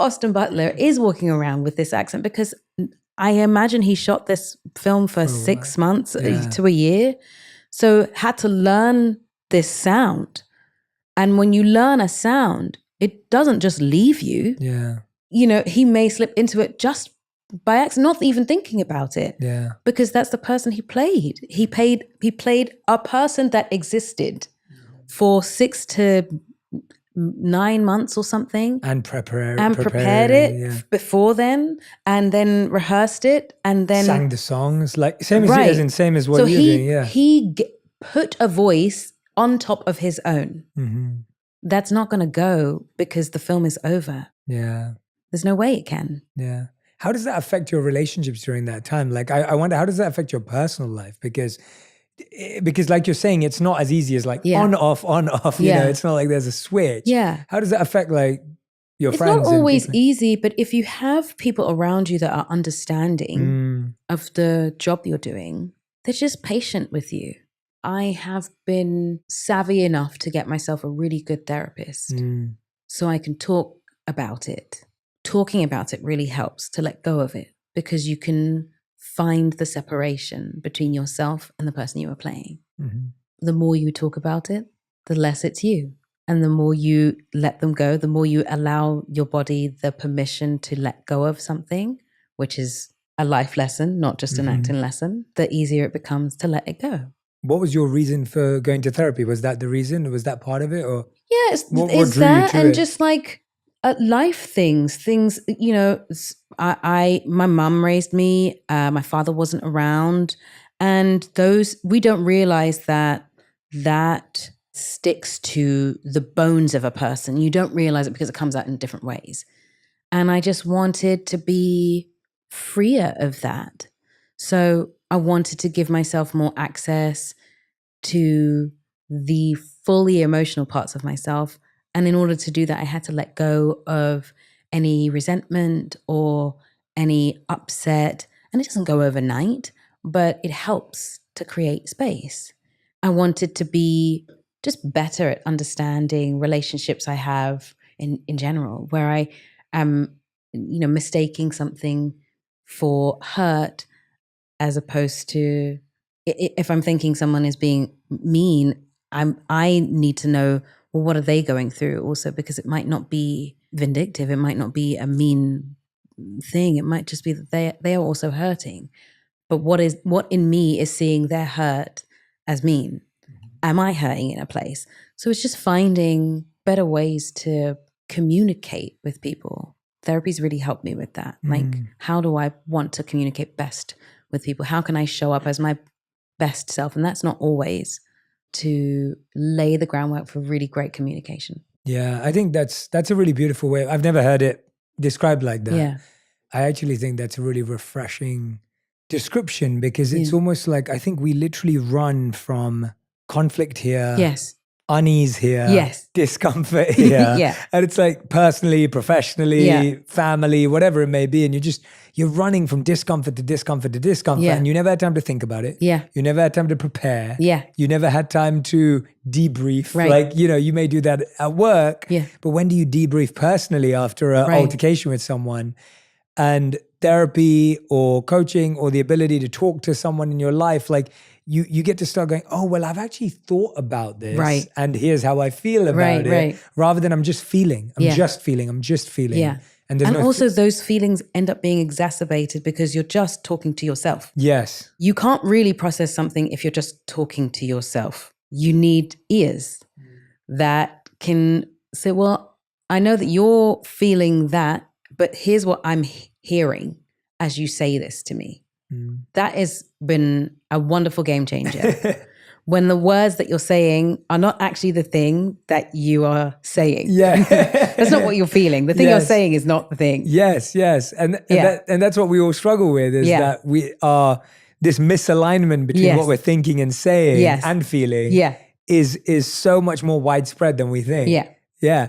Austin Butler is walking around with this accent because I imagine he shot this film for 6 months to a year. So had to learn this sound. And when you learn a sound, it doesn't just leave you. Yeah. You know, he may slip into it just by accident, not even thinking about it. Yeah. Because that's the person he played. He played a person that existed for 6 to 9 months or something. And prepared it before then, and then rehearsed it, and then sang the songs, like same as what so you're doing. Yeah. He put a voice on top of his own. Mm-hmm. That's not going to go because the film is over. Yeah. There's no way it can. Yeah. How does that affect your relationships during that time? Like, I wonder, how does that affect your personal life? Because like you're saying, it's not as easy as like on, off, you know, it's not like there's a switch. Yeah. How does that affect like your friends? It's not always easy, but if you have people around you that are understanding of the job you're doing, they're just patient with you. I have been savvy enough to get myself a really good therapist so I can talk about it. Talking about it really helps to let go of it because you can find the separation between yourself and the person you are playing. Mm-hmm. The more you talk about it, the less it's you. And the more you let them go, the more you allow your body the permission to let go of something, which is a life lesson, not just an acting lesson, the easier it becomes to let it go. What was your reason for going to therapy? Was that the reason? Was that part of it? Or yeah, what drew you to it? Just like life things, you know, my mum raised me, my father wasn't around. And we don't realize that sticks to the bones of a person. You don't realize it because it comes out in different ways. And I just wanted to be freer of that. So I wanted to give myself more access to the fully emotional parts of myself. And in order to do that, I had to let go of any resentment or any upset. And it doesn't go overnight, but it helps to create space. I wanted to be just better at understanding relationships I have in general, where I am, you know, mistaking something for hurt as opposed to if I'm thinking someone is being mean, I need to know, well, what are they going through also? Because it might not be vindictive. It might not be a mean thing. It might just be that they are also hurting. But what in me is seeing their hurt as mean? Am I hurting in a place? So it's just finding better ways to communicate with people. Therapy's really helped me with that. Like, how do I want to communicate best with people? How can I show up as my best self? And that's not always to lay the groundwork for really great communication. Yeah, I think that's a really beautiful way. I've never heard it described like that. Yeah. I actually think that's a really refreshing description because it's almost like I think we literally run from conflict here. Yes. Unease here. Yes. Discomfort here. Yeah. And it's like personally, professionally, family, whatever it may be. And you're running from discomfort to discomfort to discomfort. Yeah. And you never had time to think about it. Yeah. You never had time to prepare. Yeah. You never had time to debrief. Right. Like, you know, you may do that at work. Yeah. But when do you debrief personally after an altercation with someone? And therapy or coaching or the ability to talk to someone in your life, like you get to start going, oh, well, I've actually thought about this. Right. And here's how I feel about it. Right. Rather than I'm just feeling. I'm just feeling. Yeah. And also those feelings end up being exacerbated because you're just talking to yourself. Yes. You can't really process something if you're just talking to yourself. You need ears that can say, well, I know that you're feeling that, but here's what I'm hearing as you say this to me. That has been a wonderful game changer. When the words that you're saying are not actually the thing that you are saying. Yeah. That's not what you're feeling. The thing you're saying is not the thing. Yes. And that's what we all struggle with is that we are this misalignment between what we're thinking and saying and feeling is so much more widespread than we think. Yeah.